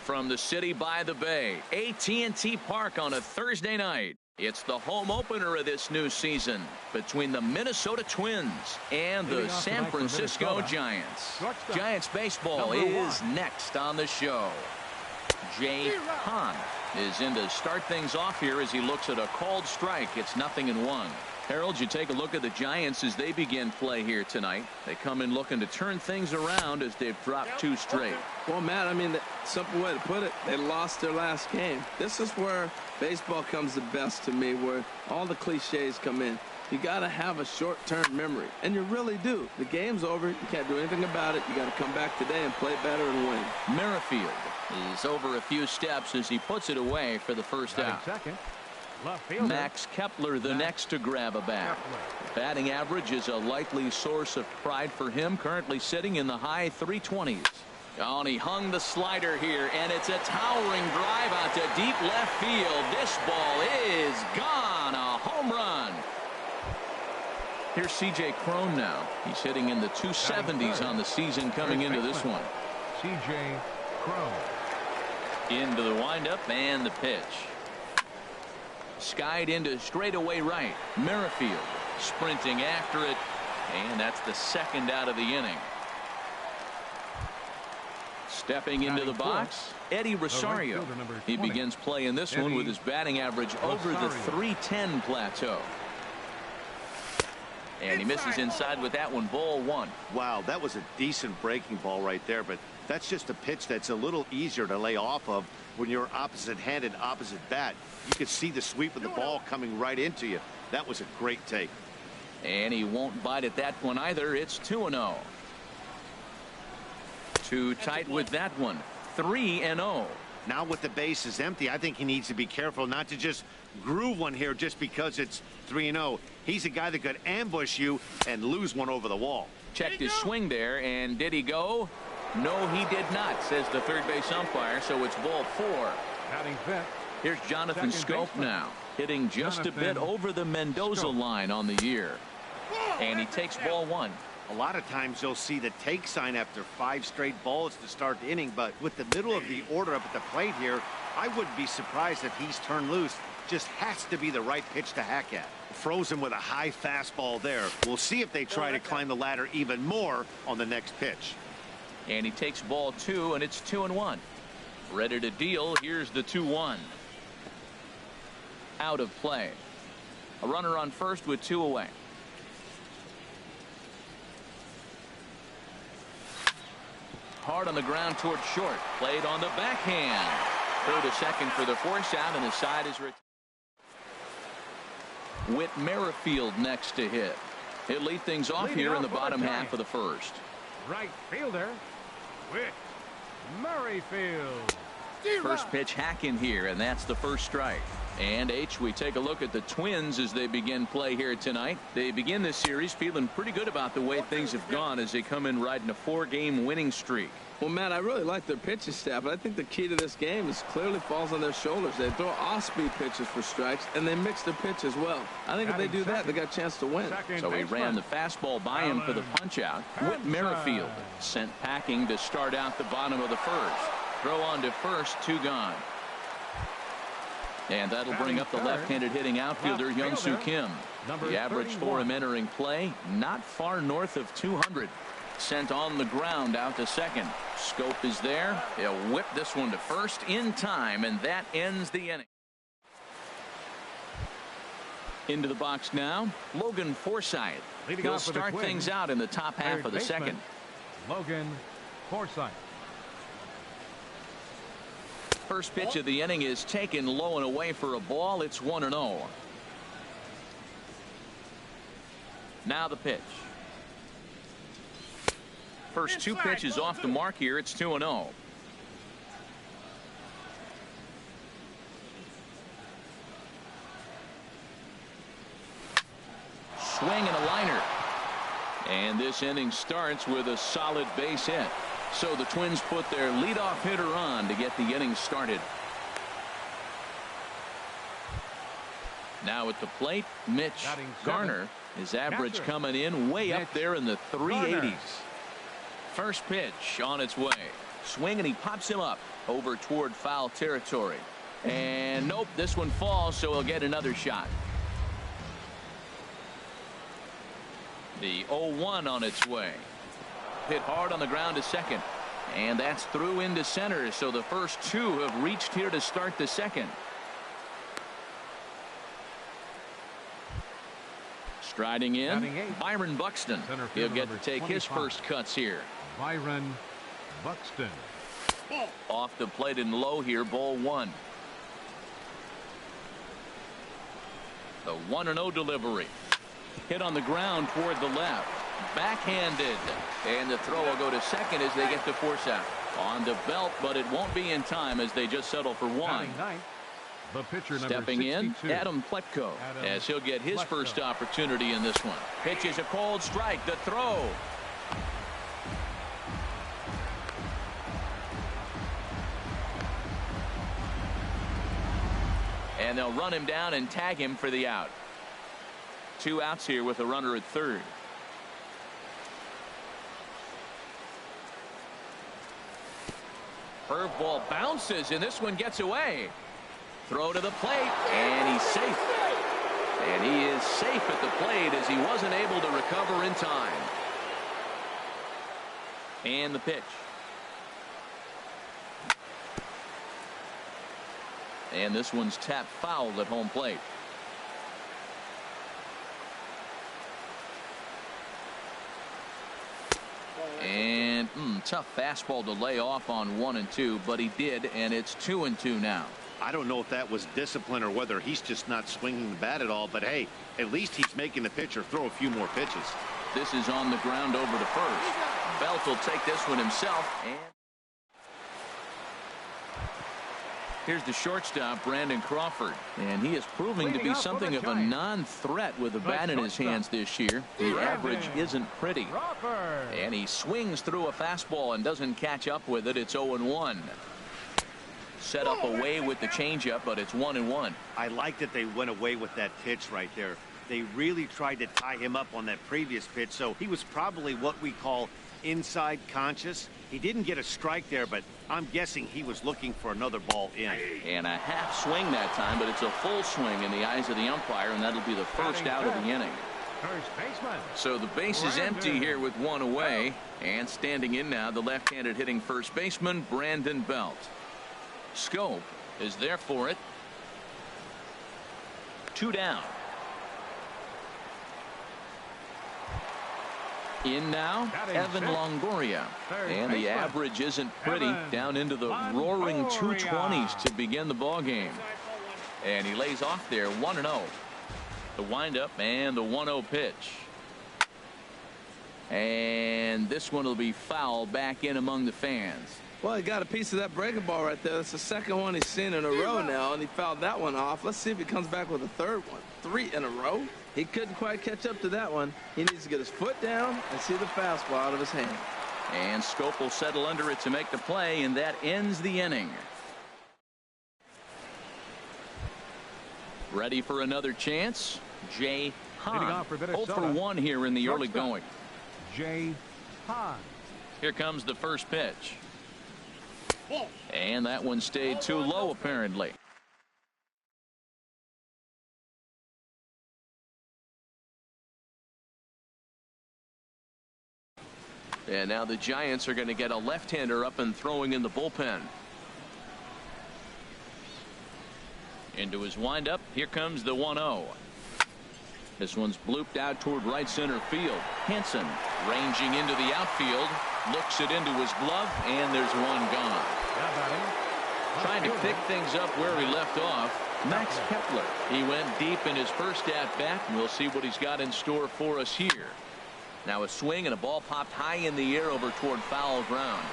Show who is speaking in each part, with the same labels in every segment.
Speaker 1: From the city by the bay, AT&T Park on a Thursday night. It's the home opener of this new season between the Minnesota Twins and the San Francisco Giants. Giants baseball is next on the show. Jay Hahn is in to start things off here as he looks at a called strike. It's 0-1. Harold, you take a look at the Giants as they begin play here tonight. They come in looking to turn things around as they've dropped 2 straight.
Speaker 2: Well, Matt, I mean, the simple way to put it, they lost their last game. This is where baseball comes the best to me, where all the cliches come in. You got to have a short-term memory, and you really do. The game's over. You can't do anything about it. You got to come back today and play better and win.
Speaker 1: Merrifield is over a few steps as he puts it away for the first out. Max Kepler the next to grab a bat. Batting average is a likely source of pride for him, currently sitting in the high 320s. Oh, and he hung the slider here, and it's a towering drive out to deep left field. This ball is gone. A home run. Here's C.J. Cron now. He's hitting in the 270s on the season coming into this one.
Speaker 3: C.J. Cron.
Speaker 1: Into the windup and the pitch. Skied into straightaway right. Merrifield sprinting after it, and that's the second out of the inning. Stepping into the box, Eddie Rosario. He begins play in this one with his batting average over the 310 plateau. And he misses inside with that one. Ball 1.
Speaker 4: Wow, that was a decent breaking ball right there, but that's just a pitch that's a little easier to lay off of when you're opposite-handed, opposite bat. You could see the sweep of the ball coming right into you. That was a great take.
Speaker 1: And he won't bite at that one either. It's 2-0. Too tight with that one. 3-0.
Speaker 4: Now with the bases empty, I think he needs to be careful not to just groove one here just because it's 3-0. He's a guy that could ambush you and lose one over the wall.
Speaker 1: Checked his swing there, and did he go? No, he did not, says the third base umpire, so it's ball 4. Here's Jonathan Scope now, hitting just a bit over the Mendoza line on the year. And he takes ball 1.
Speaker 4: A lot of times you'll see the take sign after 5 straight balls to start the inning, but with the middle of the order up at the plate here, I wouldn't be surprised if he's turned loose. Just has to be the right pitch to hack at. Frozen with a high fastball there. We'll see if they try to climb the ladder even more on the next pitch.
Speaker 1: And he takes ball 2, and it's 2-1. Ready to deal. Here's the 2-1. Out of play. A runner on first with 2 away. Hard on the ground toward short. Played on the backhand. Throw to second for the force out, and the side is retired. Whit Merrifield next to hit. He'll lead things off here in the bottom half of the first.
Speaker 3: Right fielder, Whit Merrifield.
Speaker 1: First pitch hacking here, and that's the first strike. And we take a look at the Twins as they begin play here tonight. They begin this series feeling pretty good about the way things have gone as they come in riding a 4-game winning streak.
Speaker 2: Well, Matt, I really like their pitching staff, but I think the key to this game is clearly falls on their shoulders. They throw off-speed pitches for strikes, and they mix their pitch as well. I think if they do that, they got a chance to win.
Speaker 1: So he ran the fastball by him for the punch-out. Whit Merrifield sent packing to start out the bottom of the first. Throw on to first, 2 gone. And that'll bring up the left-handed hitting outfielder, Young-Soo Kim. The average for him entering play, not far north of 200. Sent on the ground out to second. Scope is there. He'll whip this one to first in time, and that ends the inning. Into the box now, Logan Forsythe. He'll start things out in the top half of the second.
Speaker 3: Logan Forsythe.
Speaker 1: First pitch of the inning is taken low and away for a ball. It's 1-0. Now the pitch. First 2 pitches off the mark here. It's 2-0. Swing and a liner. And this inning starts with a solid base hit. So the Twins put their leadoff hitter on to get the inning started. Now at the plate, Mitch Garner. His average coming in way up there in the 380s. First pitch on its way. Swing, and he pops him up over toward foul territory. And nope, this one falls, so he'll get another shot. The 0-1 on its way. Hit hard on the ground to second. And that's through into center, so the first two have reached here to start the second. Striding in, Byron Buxton. He'll get to take his first cuts here.
Speaker 3: Byron Buxton.
Speaker 1: Off the plate and low here, ball one. The 1-0 delivery. Hit on the ground toward the left. Backhanded. And the throw will go to second as they get the force out. On the belt, but it won't be in time as they just settle for one.
Speaker 3: The pitcher,
Speaker 1: stepping in, Adam Pletko, as he'll get his first opportunity in this one. Pitches a cold strike. The throw. And they'll run him down and tag him for the out. 2 outs here with a runner at third. Curveball bounces, and this one gets away. Throw to the plate, and he's safe. And he is safe at the plate as he wasn't able to recover in time. And the pitch. And this one's tapped foul at home plate. And tough fastball to lay off on 1 and 2, but he did, and it's 2 and 2 now.
Speaker 4: I don't know if that was discipline or whether he's just not swinging the bat at all, but hey, at least he's making the pitcher throw a few more pitches.
Speaker 1: This is on the ground over to first. Belt will take this one himself. And here's the shortstop, Brandon Crawford, and he is proving to be something of a non-threat with a bat in his hands this year. The average isn't pretty. And he swings through a fastball and doesn't catch up with it. It's 0-1. Set up away with the changeup, but it's 1-1.
Speaker 4: I like that they went away with that pitch right there. They really tried to tie him up on that previous pitch, so he was probably what we call inside conscious. He didn't get a strike there, but I'm guessing he was looking for another ball in.
Speaker 1: And a half swing that time, but it's a full swing in the eyes of the umpire, and that'll be the first out of the inning.
Speaker 3: First baseman.
Speaker 1: So the base is empty here with 1 away, and standing in now, the left-handed hitting first baseman, Brandon Belt. Scope is there for it. 2 down. In now, Evan Longoria. And the average isn't pretty. Down into the roaring 220s to begin the ball game. And he lays off there, 1-0. The windup and the 1-0 pitch. And this one will be foul back in among the fans.
Speaker 2: Well, he got a piece of that breaking ball right there. That's the second one he's seen in a row now, and he fouled that one off. Let's see if he comes back with a third one. 3 in a row. He couldn't quite catch up to that one. He needs to get his foot down and see the fastball out of his hand.
Speaker 1: And Scope will settle under it to make the play, and that ends the inning. Ready for another chance? Jay Hahn. 0 for 1 here in the early going.
Speaker 3: Jay Hahn.
Speaker 1: Here comes the first pitch. And that one stayed too low, apparently. And now the Giants are going to get a left-hander up and throwing in the bullpen. Into his windup. Here comes the 1-0. This one's blooped out toward right center field. Hansen ranging into the outfield. Looks it into his glove, and there's one gone. Trying to pick things up where he left off, Max Kepler. He went deep in his first at-bat, and we'll see what he's got in store for us here. Now a swing and a ball popped high in the air over toward foul ground.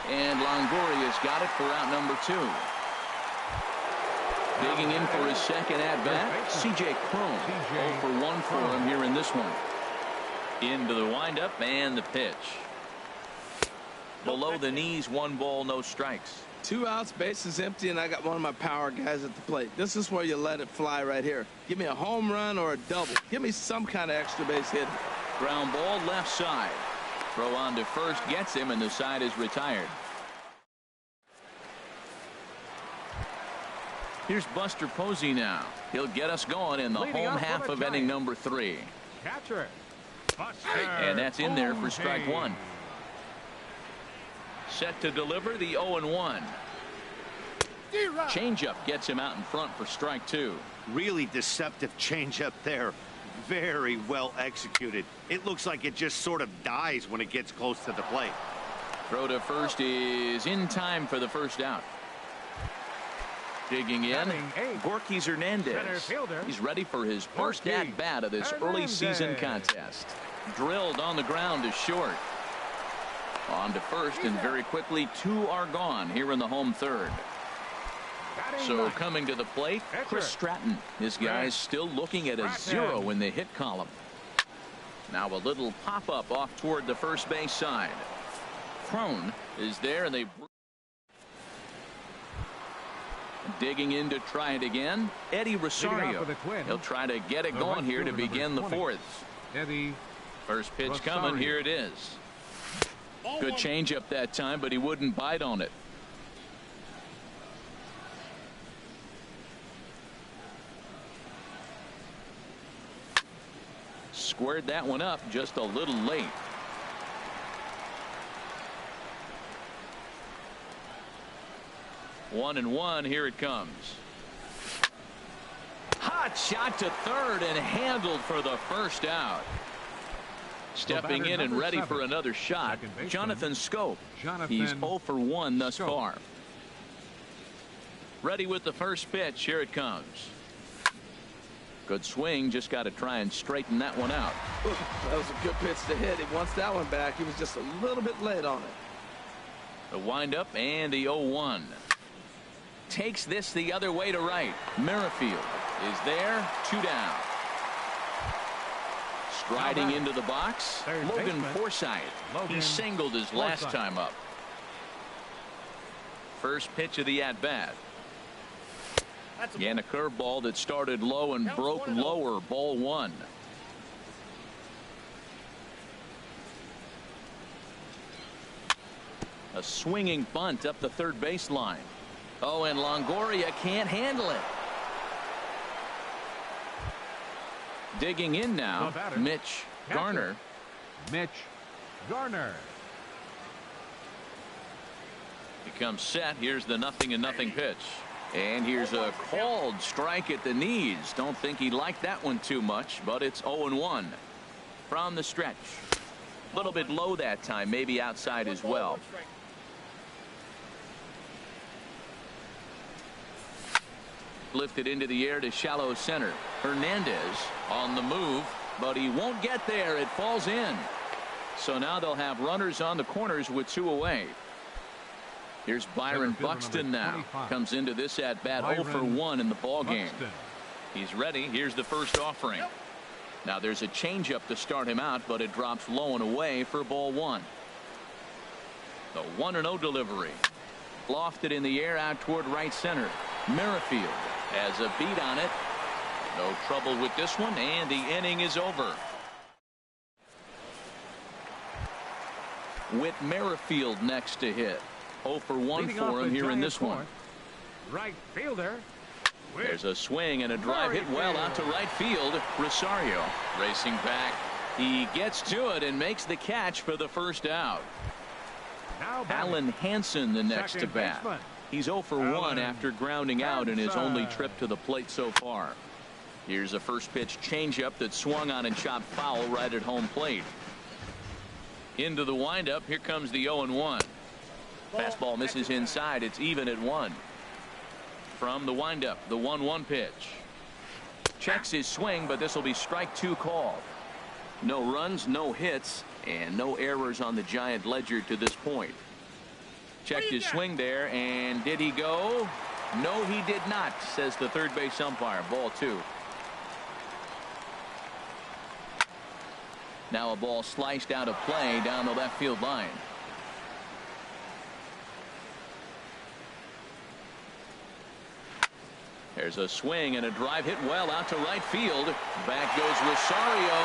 Speaker 1: And Longoria's got it for out number 2. Digging in for his second at-bat, C.J. Cron. 0 for 1 for him here in this one. Into the windup and the pitch. Below the knees, 1 ball, no strikes.
Speaker 2: 2 outs, base is empty, and I got one of my power guys at the plate. This is where you let it fly right here. Give me a home run or a double. Give me some kind of extra base hit.
Speaker 1: Ground ball left side. Throw on to first gets him, and the side is retired. Here's Buster Posey now. He'll get us going in the home half of inning number 3.
Speaker 3: Catcher. Buster
Speaker 1: And that's in there for strike
Speaker 3: Posey.
Speaker 1: 1. Set to deliver the 0-1. Changeup gets him out in front for strike 2.
Speaker 4: Really deceptive changeup there. Very well executed. It looks like it just sort of dies when it gets close to the plate.
Speaker 1: Throw to first is in time for the first out. Digging in,
Speaker 3: Batting eighth.
Speaker 1: Gorky Hernandez.
Speaker 3: Center fielder.
Speaker 1: He's ready for his first
Speaker 3: Gorky
Speaker 1: at-bat of this early season contest. Drilled on the ground to short. On to first, and very quickly 2 are gone here in the home third.
Speaker 3: Batting
Speaker 1: So
Speaker 3: ninth.
Speaker 1: coming to the plate,
Speaker 3: Pitcher.
Speaker 1: Chris Stratton. His guys still looking at a
Speaker 3: Stratton.
Speaker 1: 0 in the hit column. Now a little pop-up off toward the first base side. Crone is there, and they digging in to try it again. Eddie Rosario.
Speaker 3: for the Twins.
Speaker 1: He'll try to get it
Speaker 3: The
Speaker 1: going
Speaker 3: right
Speaker 1: here to
Speaker 3: fielder, number
Speaker 1: begin the
Speaker 3: 20.
Speaker 1: 4th.
Speaker 3: Eddie
Speaker 1: First pitch
Speaker 3: Rosario.
Speaker 1: coming. Here it is. Good changeup that time, but he wouldn't bite on it. Squared that one up just a little late. One and one. Here it comes. Hot shot to third and handled for the first out. Stepping in and ready for another shot, Jonathan Scope. He's 0 for 1 thus far. Ready with the first pitch. Here it comes. Good swing. Just got to try and straighten that one out.
Speaker 2: That was a good pitch to hit. He wants that one back. He was just a little bit late on it.
Speaker 1: The windup and the 0-1. Takes this the other way to right. Merrifield is there. 2 down. Striding into the box,
Speaker 3: Third
Speaker 1: Logan
Speaker 3: baseman.
Speaker 1: Forsythe. He
Speaker 3: Logan
Speaker 1: singled his last
Speaker 3: Forsythe.
Speaker 1: time up. First pitch of the at-bat. Again, a curveball that started low and broke lower. Ball 1. A swinging bunt up the third baseline. Oh, and Longoria can't handle it. Digging in now,
Speaker 3: The batter.
Speaker 1: Mitch
Speaker 3: Catcher.
Speaker 1: Garner.
Speaker 3: Mitch Garner.
Speaker 1: Becomes set. Here's the 0-0 pitch. And here's a called strike at the knees. Don't think he liked that one too much, but it's 0-1 from the stretch. A little bit low that time, maybe outside as well. Lifted into the air to shallow center. Hernandez on the move, but he won't get there. It falls in. So now they'll have runners on the corners with 2 away. Here's Byron
Speaker 3: Center fielder
Speaker 1: Buxton
Speaker 3: number
Speaker 1: now.
Speaker 3: 25.
Speaker 1: Comes into this at bat 0 for
Speaker 3: Byron
Speaker 1: 1 in the ball game.
Speaker 3: Buxton.
Speaker 1: He's ready. Here's the first offering. Now there's a changeup to start him out, but it drops low and away for ball 1. The 1-0 delivery. Lofted in the air out toward right center. Merrifield has a beat on it. No trouble with this one, and the inning is over. With Merrifield next to hit. 0 for 1
Speaker 3: Leading
Speaker 1: for
Speaker 3: off
Speaker 1: him
Speaker 3: the
Speaker 1: here in
Speaker 3: Giants'
Speaker 1: this one.
Speaker 3: fourth, right fielder.
Speaker 1: There's a swing and a drive hit well out to right field. Rosario racing back. He gets to it and makes the catch for the first out.
Speaker 3: Now batting.
Speaker 1: Alan Hansen the next to
Speaker 3: Second
Speaker 1: bat.
Speaker 3: baseman.
Speaker 1: He's 0 for 1
Speaker 3: Alan
Speaker 1: after grounding out in his only
Speaker 3: Hansen.
Speaker 1: trip to the plate so far. Here's a first pitch changeup that swung on and chopped foul right at home plate. Into the windup. Here comes the 0-1. Fastball misses inside. It's even at 1. From the windup, the 1-1 pitch. Checks his swing, but this will be strike 2 called. No runs, no hits, and no errors on the Giant ledger to this point. Checked his swing there, and did he go? No, he did not, says the third base umpire. Ball 2. Now a ball sliced out of play down the left field line. There's a swing and a drive hit well out to right field. Back goes Rosario,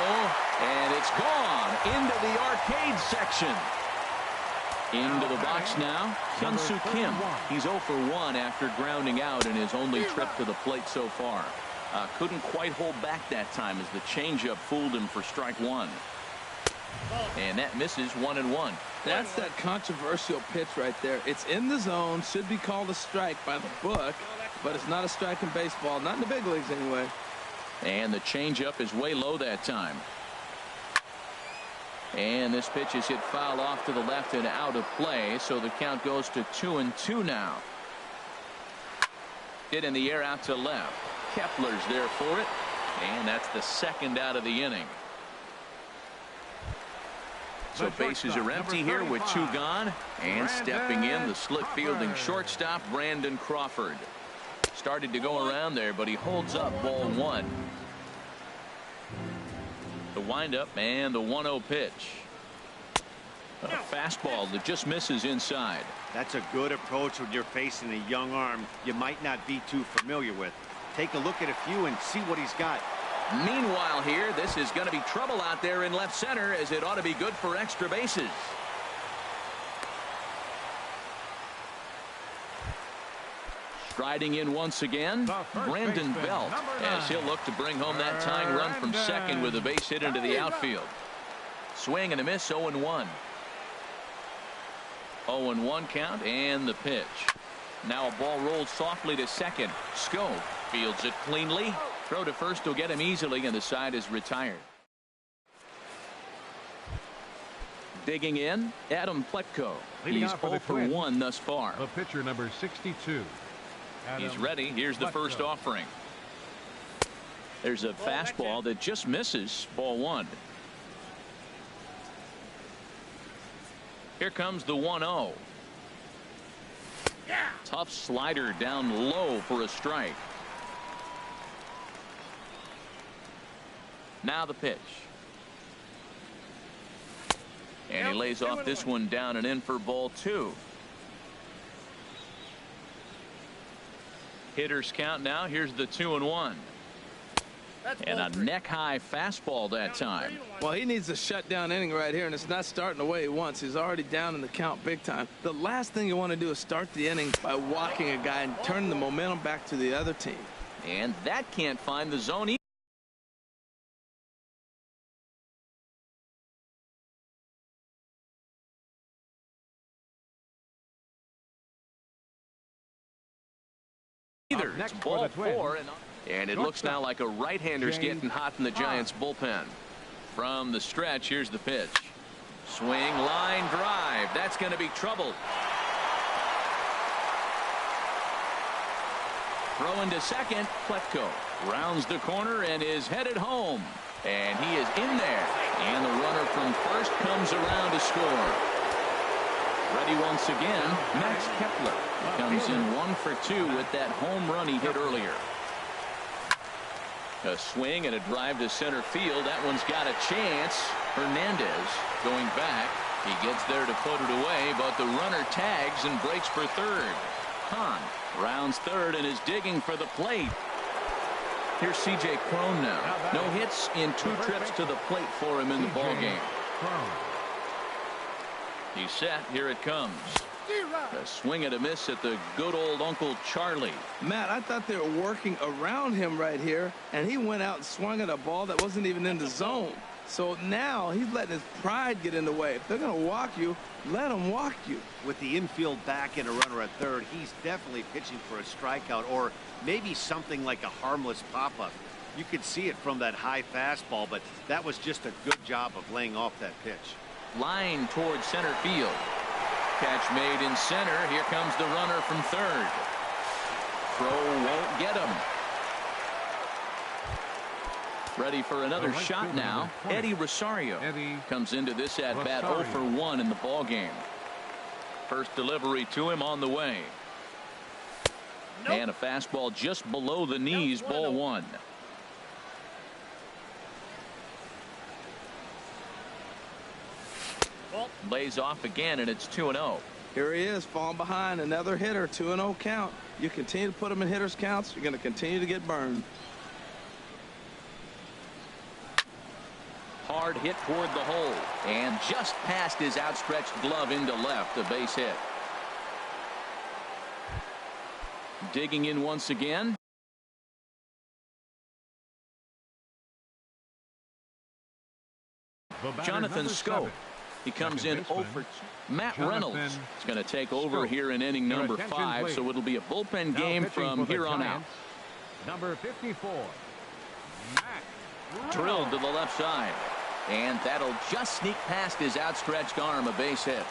Speaker 1: and it's gone into the arcade section. Into the box now, Hyun-Soo Kim. He's 0 for 1 after grounding out in his only trip to the plate so far. Couldn't quite hold back that time as the changeup fooled him for strike one. And that misses 1-1.
Speaker 2: That's that controversial pitch right there. It's in the zone, should be called a strike by the book, but it's not a strike in baseball, not in the big leagues anyway.
Speaker 1: And the changeup is way low that time. And this pitch is hit foul off to the left and out of play, so the count goes to 2-2 now. Hit in the air out to left. Kepler's there for it, and that's the second out of the inning. So bases are empty here with 2 gone, and stepping in, the slick fielding shortstop Brandon Crawford. Started to go around there, but he holds up ball 1. The windup and the 1-0 pitch. A fastball that just misses inside.
Speaker 4: That's a good approach when you're facing a young arm you might not be too familiar with. Take a look at a few and see what he's got.
Speaker 1: Meanwhile here, this is going to be trouble out there in left center, as it ought to be good for extra bases. Striding in once again, Brandon Belt, as he'll look to bring home that tying run from second with a base hit into the outfield. Swing and a miss, 0-1. 0-1 count, and the pitch. Now a ball rolled softly to second. Schoaf fields it cleanly. Throw to first will get him easily, and the side is retired. Digging in, Adam Pletko. He's 0 for 1 thus far.
Speaker 3: The pitcher, number 62.
Speaker 1: He's ready. Here's the first offering. There's a fastball that just misses, ball 1. Here comes the 1-0. Tough slider down low for a strike. Now the pitch. And he lays off this one down and in for ball 2. Hitters count now. Here's the 2-1. And a neck-high fastball that time.
Speaker 2: Well, he needs a shutdown inning right here, and it's not starting the way he wants. He's already down in the count big time. The last thing you want to do is start the inning by walking a guy and turning the momentum back to the other team.
Speaker 1: And that can't find the zone either. It's ball 4, and it looks now like a right-hander's getting hot in the Giants bullpen. From the stretch, here's the pitch. Swing, line drive. That's going to be trouble. Throw into second. Pletko rounds the corner and is headed home. And he is in there. And the runner from first comes around to score. Ready once again, Max Kepler. He comes in 1 for 2 with that home run he hit earlier. A swing and a drive to center field. That one's got a chance. Hernandez going back. He gets there to put it away, but the runner tags and breaks for third. Hahn rounds third and is digging for the plate. Here's C.J. Cron now. No hits in 2 trips to the plate for him in the ballgame. He's set. Here it comes. A swing and a miss at the good old Uncle Charlie.
Speaker 2: Matt, I thought they were working around him right here, and he went out and swung at a ball that wasn't even in the zone. So now he's letting his pride get in the way. If they're going to walk you, let them walk you.
Speaker 4: With the infield back and a runner at third, he's definitely pitching for a strikeout or maybe something like a harmless pop-up. You could see it from that high fastball, but that was just a good job of laying off that pitch.
Speaker 1: Line towards center field. Catch made in center. Here comes the runner from third. Throw won't get him. Ready for another shot now. Eddie Rosario comes into this at bat 0 for 1 in the ball game. First delivery to him on the way. And a fastball just below the knees, ball 1. Lays off again, and it's 2-0.
Speaker 2: Here he is, falling behind, another hitter, 2-0 count. You continue to put him in hitters counts, you're going to continue to get burned.
Speaker 1: Hard hard hit toward the hole and just past his outstretched glove into left. A base hit. Digging in once again. Jonathan Scope. He comes in 0 for 2. Matt Reynolds is going to take over here in inning number 5, so it'll be a bullpen game from here on out.
Speaker 3: Number 54.
Speaker 1: Drilled to the left side, and that'll just sneak past his outstretched arm. A base hit.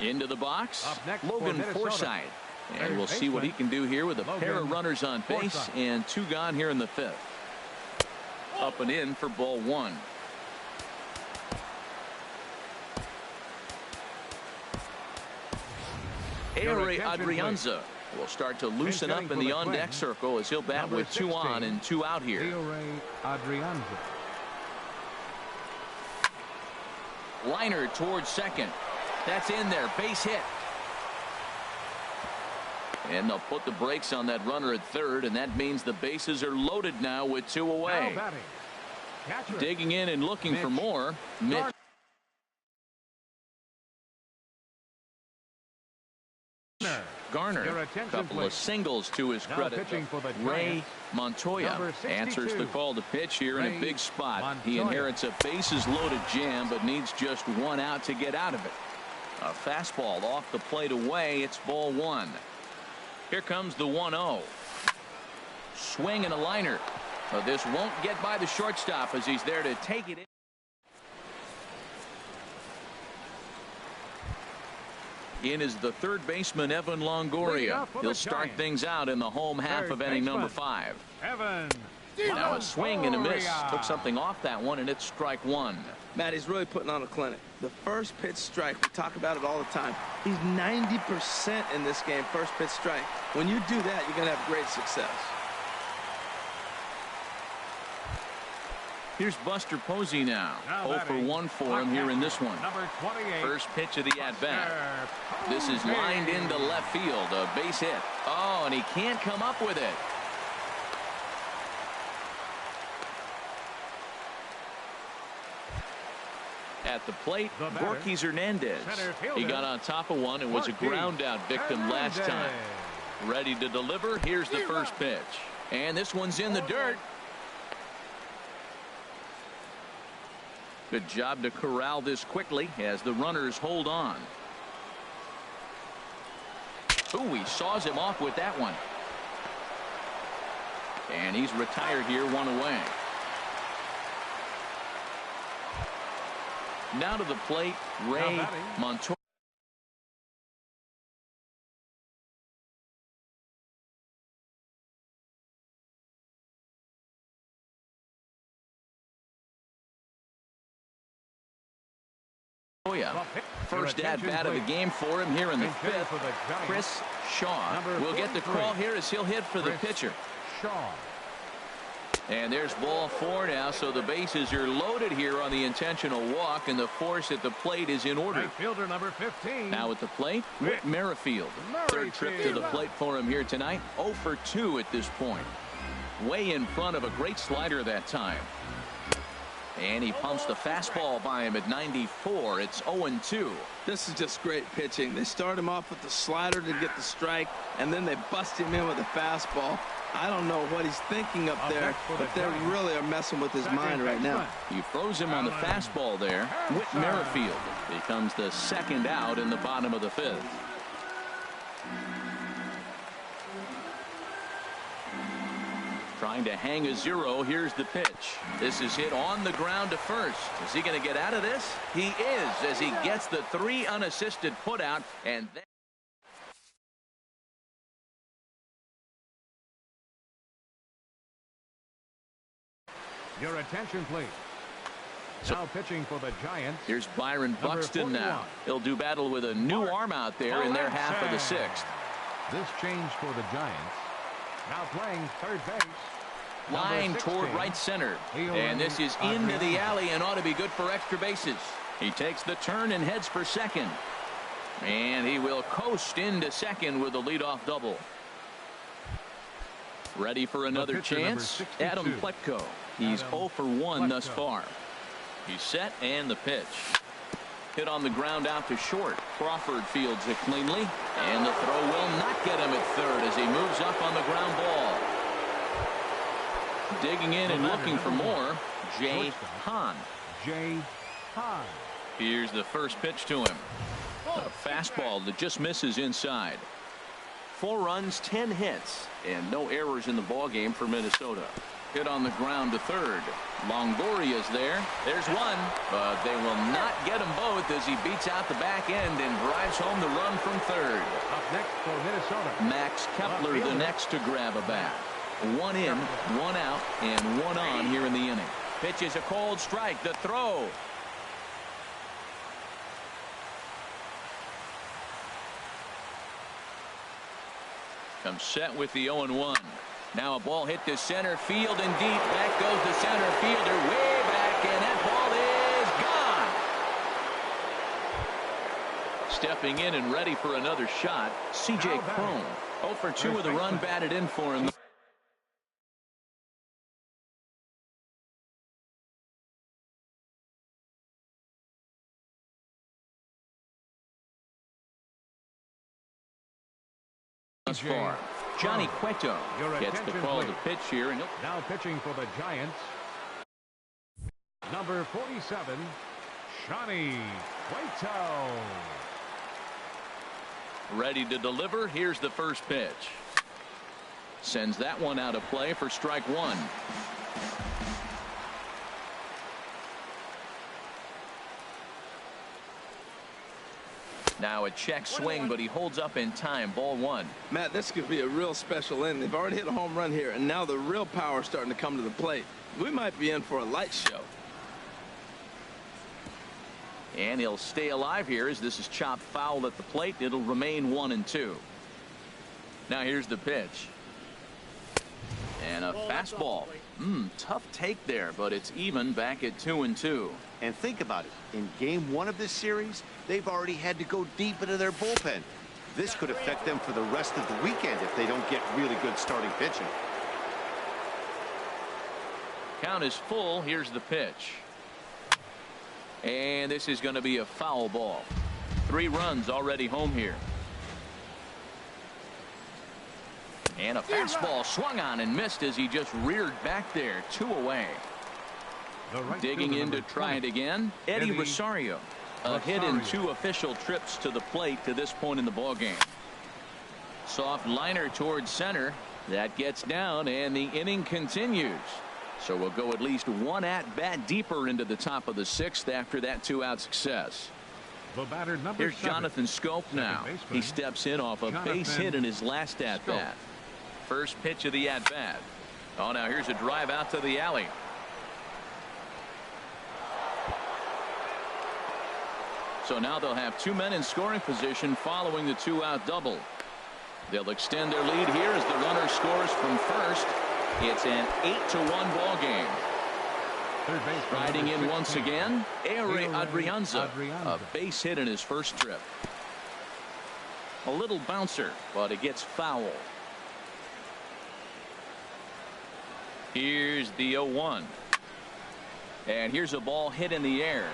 Speaker 1: Into the box, Logan Forsythe, and we'll see what he can do here with a pair of runners on base and 2 gone here in the 5th. Up and in for ball 1. Ehire Adrianza will start to loosen up in the on-deck circle as he'll bat with 2 on and 2 out here.
Speaker 3: Ehire Adrianza.
Speaker 1: Liner towards second. That's in there. Base hit. And they'll put the brakes on that runner at third, and that means the bases are loaded now with 2 away. Digging in and looking for more. Mitch Garner, a couple of singles to his credit. Ray Montoya answers the call to pitch here in a big spot. He inherits a bases loaded jam, but needs just 1 out to get out of it. A fastball off the plate away. It's ball 1. Here comes the 1-0. Swing and a liner. This won't get by the shortstop as he's there to take it in. In is the third baseman, Evan Longoria. He'll start things out in the home half of inning number 5.
Speaker 3: Evan.
Speaker 1: Now a swing and a miss. Took something off that one, and it's strike 1.
Speaker 2: Matt, he's really putting on a clinic. The first pitch strike, we talk about it all the time. He's 90% in this game, first pitch strike. When you do that, you're going to have great success.
Speaker 1: Here's Buster Posey now. 0 for 1 for him here in this one. First pitch of the at-bat. This is lined into left field. A base hit. Oh, and he can't come up with it. At the plate, Gorkys Hernandez. He got on top of one and was a ground out victim last time. Ready to deliver. Here's the first pitch. And this one's in the dirt. Good job to corral this quickly as the runners hold on. Ooh, he saws him off with that one. And he's retired here, 1 away. Now to the plate, Ray Montoya. First at bat of the game for him here in the 5th. Chris Shaw will get the call here as he'll hit for the pitcher. And there's ball 4 now, so the bases are loaded here on the intentional walk, and the force at the plate is in order.
Speaker 3: Fielder number 15.
Speaker 1: Now at the plate, Whit Merrifield. Third trip to the plate for him here tonight. 0 for 2 at this point. Way in front of a great slider that time. And he pumps the fastball by him at 94. It's 0-2.
Speaker 2: This is just great pitching. They start him off with the slider to get the strike, and then they bust him in with a fastball. I don't know what he's thinking up there, but they really are messing with his mind right now.
Speaker 1: He throws him on the fastball there. Whit Merrifield becomes the second out in the bottom of the 5th. Trying to hang a 0. Here's the pitch. This is hit on the ground to first. Is he going to get out of this? He is, as he gets the 3 unassisted put out, and then
Speaker 3: your attention, please. Now pitching for the Giants.
Speaker 1: Here's Byron Buxton now. He'll do battle with a new arm out there in their half of the 6th.
Speaker 3: This change for the Giants. Now playing third base.
Speaker 1: Line toward right center. And this is into the alley and ought to be good for extra bases. He takes the turn and heads for second. And he will coast into second with a leadoff double. Ready for another chance. Adam Pletko. He's 0 for 1 thus far. He's set, and the pitch. Hit on the ground out to short. Crawford fields it cleanly, and the throw will not get him at third as he moves up on the ground ball. Digging in and looking for more, Jay Hahn. Here's the first pitch to him. A fastball that just misses inside. 4 runs, 10 hits, and no errors in the ballgame for Minnesota. Hit on the ground to third. Longoria's there. There's one, but they will not get them both as he beats out the back end and drives home the run from third.
Speaker 3: Up next for Minnesota,
Speaker 1: Max Kepler the next to grab a bat. 1 in, 1 out, and 1 on here in the inning. Pitch is a cold strike. The throw. Comes set with the 0-1. Now a ball hit to center field and deep. Back goes the center fielder way back, and that ball is gone. Stepping in and ready for another shot, C.J. Cron. 0 for 2 with a run batted in for him. Thus far. Johnny Cueto gets the call to pitch here. And
Speaker 3: now pitching for the Giants, number 47, Johnny Cueto.
Speaker 1: Ready to deliver. Here's the first pitch. Sends that one out of play for strike 1. Now a check swing, but he holds up in time. Ball 1.
Speaker 2: Matt, this could be a real special inning. They've already hit a home run here, and now the real power is starting to come to the plate. We might be in for a light show.
Speaker 1: And he'll stay alive here as this is chopped foul at the plate. It'll remain 1-2. Now here's the pitch. And a fastball. Tough take there, but it's even back at 2-2.
Speaker 4: And think about it. In game 1 of this series, they've already had to go deep into their bullpen. This could affect them for the rest of the weekend if they don't get really good starting pitching.
Speaker 1: Count is full. Here's the pitch. And this is going to be a foul ball. 3 runs already home here. And a fastball swung on and missed as he just reared back there. 2 away. Digging in to try it again. Eddie Rosario. A hit in 2 official trips to the plate to this point in the ballgame. Soft liner towards center. That gets down, and the inning continues. So we'll go at least 1 at-bat deeper into the top of the 6th after that 2-out success. Here's Jonathan Scope now. He steps in off a base hit in his last at-bat. First pitch of the at-bat. Oh, now here's a drive out to the alley. So now they'll have 2 men in scoring position following the 2-out double. They'll extend their lead here as the runner scores from first. It's an 8-1 ball game. Riding in once again, Ehire Adrianza. A base hit in his first trip. A little bouncer, but it gets foul. Here's the 0-1. And here's a ball hit in the air.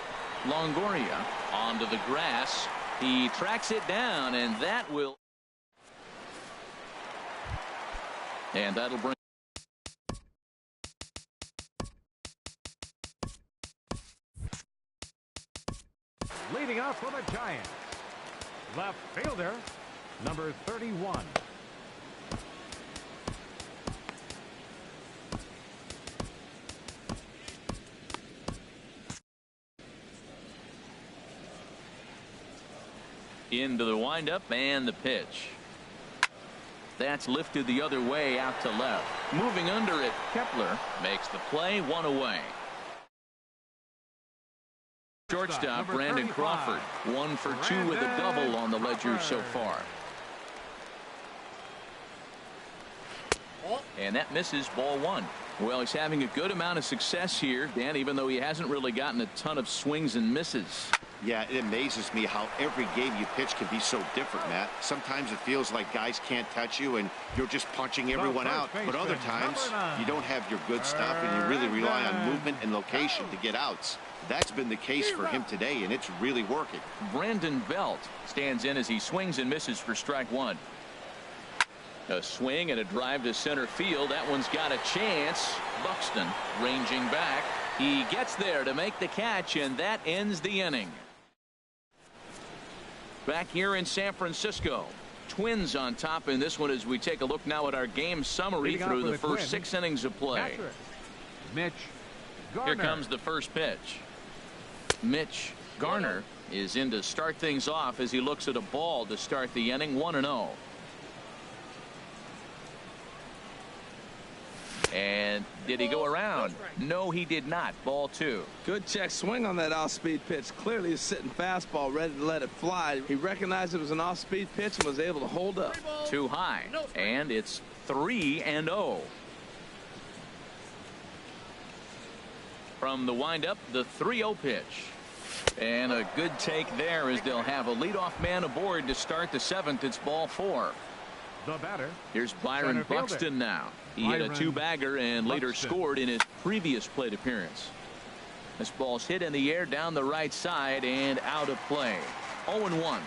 Speaker 1: Longoria onto the grass. He tracks it down, and that will. And that'll bring.
Speaker 3: Leading off for the Giants, left fielder, number 31.
Speaker 1: Into the windup and the pitch. That's lifted the other way out to left. Moving under it, Kepler makes the play. 1 away. Shortstop Brandon Crawford. 1 for 2 with a double on the ledger so far. And that misses. Ball 1. Well, he's having a good amount of success here, Dan, even though he hasn't really gotten a ton of swings and misses.
Speaker 4: Yeah, it amazes me how every game you pitch can be so different, Matt. Sometimes it feels like guys can't touch you and you're just punching everyone out. But other times, you don't have your good stuff and you really rely on movement and location to get outs. That's been the case for him today, and it's really working.
Speaker 1: Brandon Belt stands in as he swings and misses for strike one. A swing and a drive to center field. That one's got a chance. Buxton ranging back. He gets there to make the catch, and that ends the inning. Back here in San Francisco, Twins on top in this one as we take a look now at our game summary through the first 6 innings of play.
Speaker 3: Mitch Garner.
Speaker 1: Here comes the first pitch. Mitch Garner is in to start things off as he looks at a ball to start the inning. 1-0. And did he go around? No, he did not. Ball 2.
Speaker 2: Good check swing on that off-speed pitch. Clearly a sitting fastball ready to let it fly. He recognized it was an off-speed pitch and was able to hold up.
Speaker 1: Too high. And it's 3-0. From the windup, the 3-0 pitch. And a good take there as they'll have a leadoff man aboard to start the 7th. It's ball 4.
Speaker 3: The batter.
Speaker 1: Here's Byron Buxton now. He hit a 2-bagger and later scored in his previous plate appearance. This ball's hit in the air down the right side and out of play. 0-1.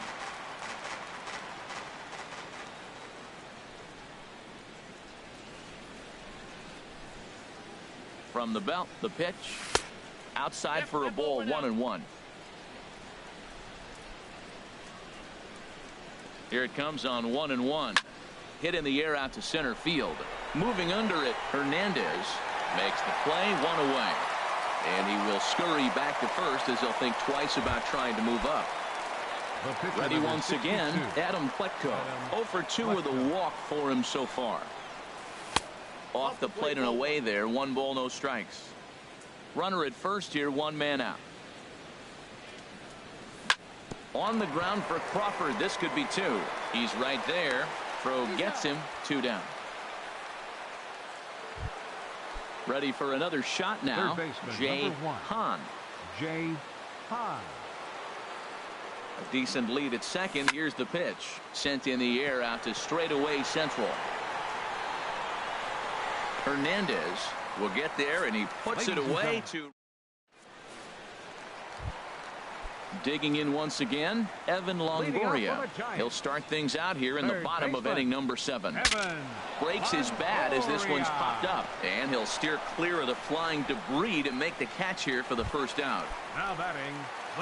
Speaker 1: From the belt, the pitch. Outside for a ball. 1-1. Here it comes on 1-1. Hit in the air out to center field. Moving under it, Hernandez makes the play. 1 away. And he will scurry back to first as he'll think twice about trying to move up. Ready once again, Adam Pletko. 0 for 2 with a walk for him so far. Off the plate and away there. 1 ball, no strikes. Runner at first here, 1 man out. On the ground for Crawford. This could be 2. He's right there. Throw gets him. 2 down. Ready for another shot now. Jay Hahn.
Speaker 3: Jay Hahn.
Speaker 1: A decent lead at second. Here's the pitch. Sent in the air out to straightaway central. Hernandez will get there and he puts it away to. Digging in once again, Evan Longoria. He'll start things out here in the bottom of inning number 7. Breaks his bat as this one's popped up, and he'll steer clear of the flying debris to make the catch here for the first out.
Speaker 3: Now batting.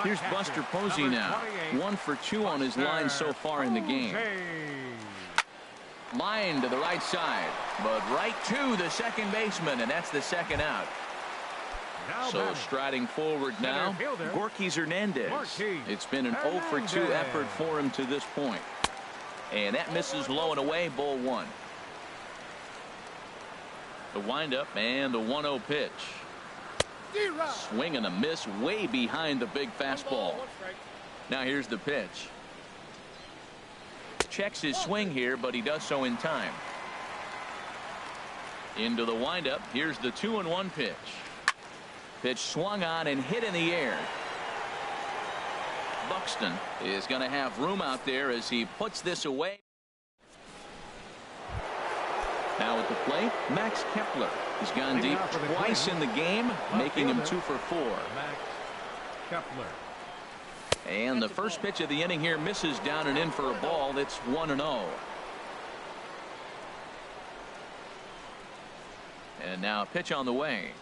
Speaker 1: Here's Buster Posey now. 1 for 2 on his line so far in the game. Line to the right side, but right to the second baseman, and that's the second out. So striding forward now, Gorky Hernandez. It's been an 0 for 2 effort for him to this point. And that misses low and away, ball 1. The windup and the 1-0 pitch. Swing and a miss way behind the big fastball. Now here's the pitch. Checks his swing here, but he does so in time. Into the windup. Here's the 2-1 pitch. Pitch swung on and hit in the air. Buxton is going to have room out there as he puts this away. Now at the plate, Max Kepler. He's gone deep twice in the game, making him 2 for 4.
Speaker 3: Max Kepler.
Speaker 1: And the first pitch of the inning here misses down and in for a ball. That's 1-0. And now a pitch on the way.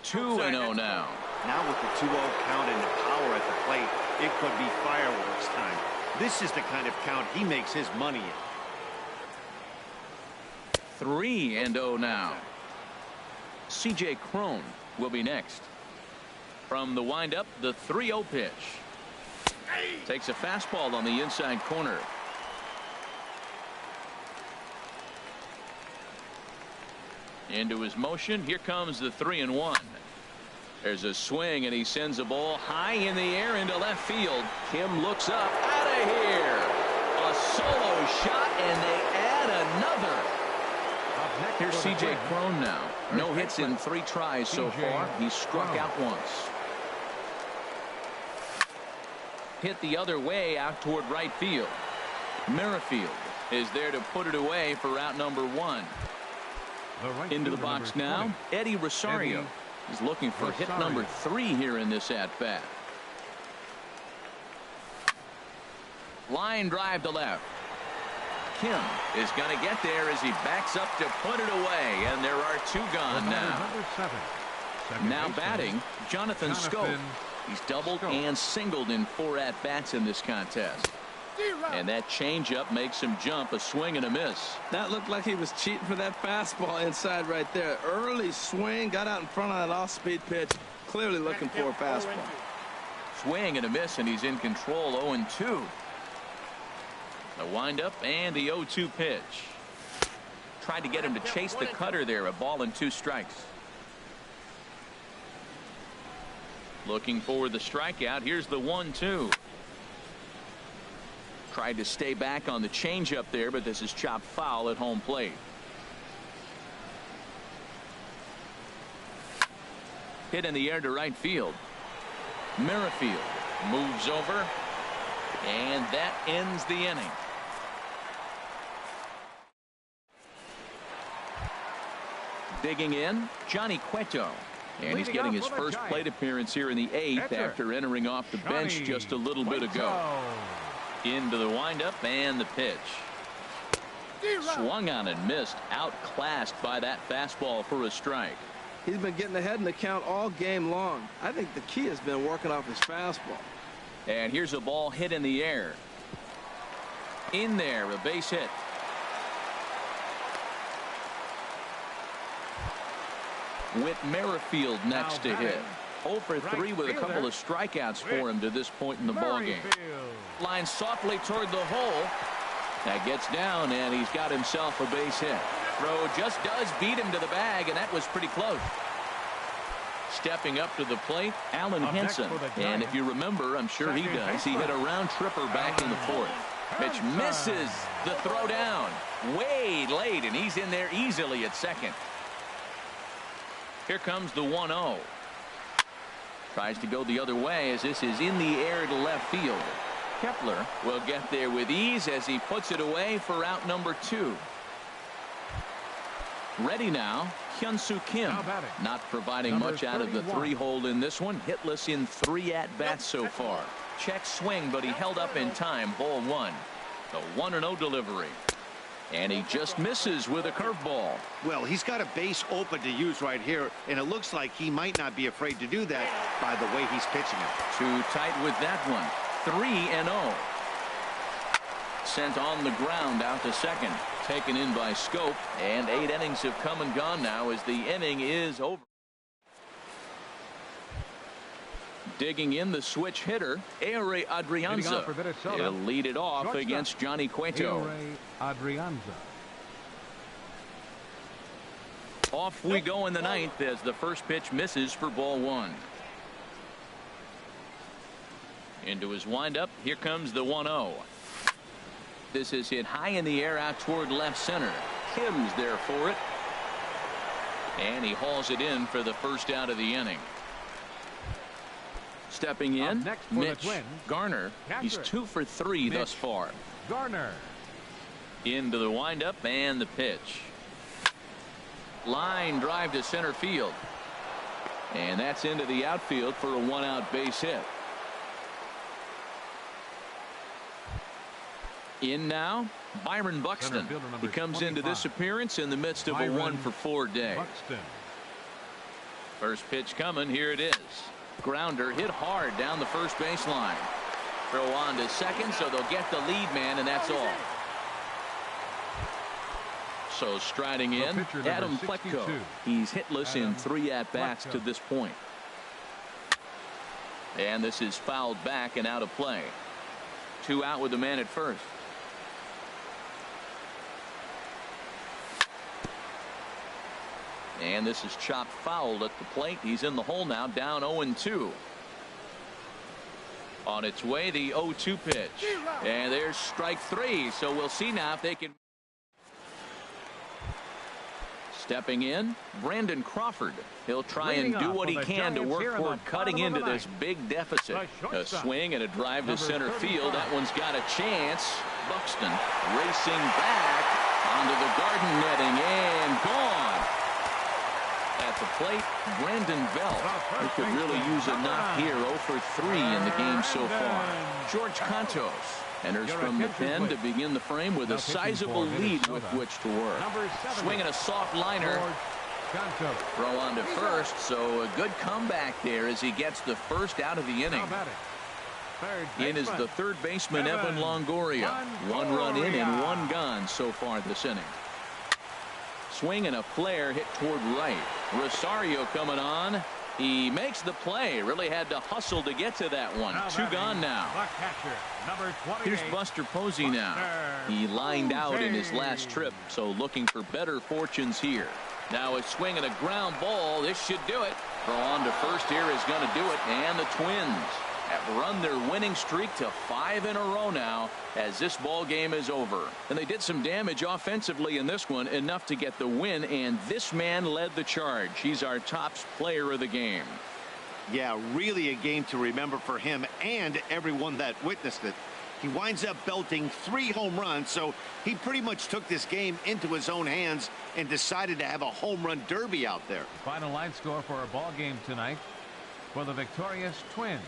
Speaker 1: 2-0 now.
Speaker 4: Now with the 2-0 count and the power at the plate, it could be fireworks time. This is the kind of count he makes his money in.
Speaker 1: 3-0 now. C.J. Cron will be next. From the windup, the 3-0 pitch. Takes a fastball on the inside corner. Into his motion. Here comes the 3-1. There's a swing and he sends a ball high in the air into left field. Kim looks up. Out of here. A solo shot and they add another. Here's C.J. Cron now. No hits in 3 tries so far. He's struck out once. hit the other way out toward right field. Merrifield is there to put it away for out number 1. Into the box now, Eddie Rosario is looking for hit number 3 here in this at-bat. Line drive to left. Kim is going to get there as he backs up to put it away, and there are 2 gone now. Now batting, Jonathan Scope. He's doubled and singled in 4 at-bats in this contest. And that changeup makes him jump, a swing and a miss.
Speaker 2: That looked like he was cheating for that fastball inside right there. Early swing, got out in front of that off-speed pitch. Clearly looking for a fastball.
Speaker 1: Swing and a miss, and he's in control. 0-2. The windup and the 0-2 pitch. Tried to get him to chase the cutter there. A ball and 2 strikes. Looking for the strikeout. Here's the 1-2. Tried to stay back on the changeup there, but this is chopped foul at home plate. Hit in the air to right field. Merrifield moves over, and that ends the inning. Digging in, Johnny Cueto. And he's getting his first plate appearance here in the 8th after entering off the bench just a little bit ago. Into the windup and the pitch. Swung on and missed. Outclassed by that fastball for a strike.
Speaker 2: He's been getting ahead in the count all game long. I think the key has been working off his fastball.
Speaker 1: And here's a ball hit in the air. In there, a base hit. With Merrifield next to hit. 0 for 3 with a couple of strikeouts for him to this point in the ballgame. Line softly toward the hole. That gets down, and he's got himself a base hit. Throw just does beat him to the bag, and that was pretty close. Stepping up to the plate, Alan Henson. And if you remember, I'm sure he does, he hit a round tripper back in the 4th. Pitch misses the throw down. Way late, and he's in there easily at second. Here comes the 1-0. Tries to go the other way as this is in the air to left field. Kepler will get there with ease as he puts it away for out number 2. Ready now, Hyun-Soo Kim. Not providing much out of the 3-hole in this one. Hitless in 3 at-bats so far. Check swing, but he held up in time. Ball 1. The 1-0 delivery. And he just misses with a curveball.
Speaker 4: Well, he's got a base open to use right here, and it looks like he might not be afraid to do that by the way he's pitching it.
Speaker 1: Too tight with that one. 3-0. Sent on the ground out to second. Taken in by Scope, and 8 innings have come and gone now as the inning is over. Digging in the switch hitter, Ehire Adrianza. He'll lead it off against Johnny Cueto. Off we go in the 9th as the first pitch misses for ball 1. Into his windup. Here comes the 1-0. This is hit high in the air out toward left center. Kim's there for it. And he hauls it in for the first out of the inning. Stepping in, Mitch Garner. He's 2 for 3 thus far.
Speaker 3: Garner.
Speaker 1: Into the windup and the pitch. Line drive to center field. And that's into the outfield for a 1-out base hit. In now, Byron Buxton. He comes into this appearance in the midst of a 1-for-4 day. First pitch coming. Here it is. Grounder hit hard down the first baseline. Throw on to second, so they'll get the lead man, and that's all. So striding in, Adam Pletko. He's hitless in 3 at-bats to this point. And this is fouled back and out of play. 2 out with the man at first. And this is chopped fouled at the plate. He's in the hole now, down 0-2. On its way, the 0-2 pitch. And there's strike 3. So we'll see now if they can. Stepping in, Brandon Crawford. He'll try and do what he can to work toward cutting into this big deficit. A swing and a drive to center field. That one's got a chance. Buxton racing back onto the garden netting and gone. At the plate, Brandon Bell. He could really use a knock here. 0 for 3 in the game so far. George Cantos enters from the pen to begin the frame with a sizable lead with which to work. Swinging a soft liner. Throw on to first, so a good comeback there as he gets the first out of the inning. In is the third baseman, Evan Longoria. 1 run in and 1 gone so far this inning. Swing and a flare hit toward right. Rosario coming on. He makes the play. Really had to hustle to get to that one. 2 gone now. Here's Buster Posey now. He lined out in his last trip, so looking for better fortunes here. Now a swing and a ground ball. This should do it. Throw on to first here is going to do it. And the Twins have run their winning streak to 5 in a row now as this ball game is over. And they did some damage offensively in this one, enough to get the win, and this man led the charge. He's our top player of the game.
Speaker 4: Yeah, really a game to remember for him and everyone that witnessed it. He winds up belting 3 home runs, so he pretty much took this game into his own hands and decided to have a home run derby out there.
Speaker 3: Final line score for our ball game tonight for the victorious Twins.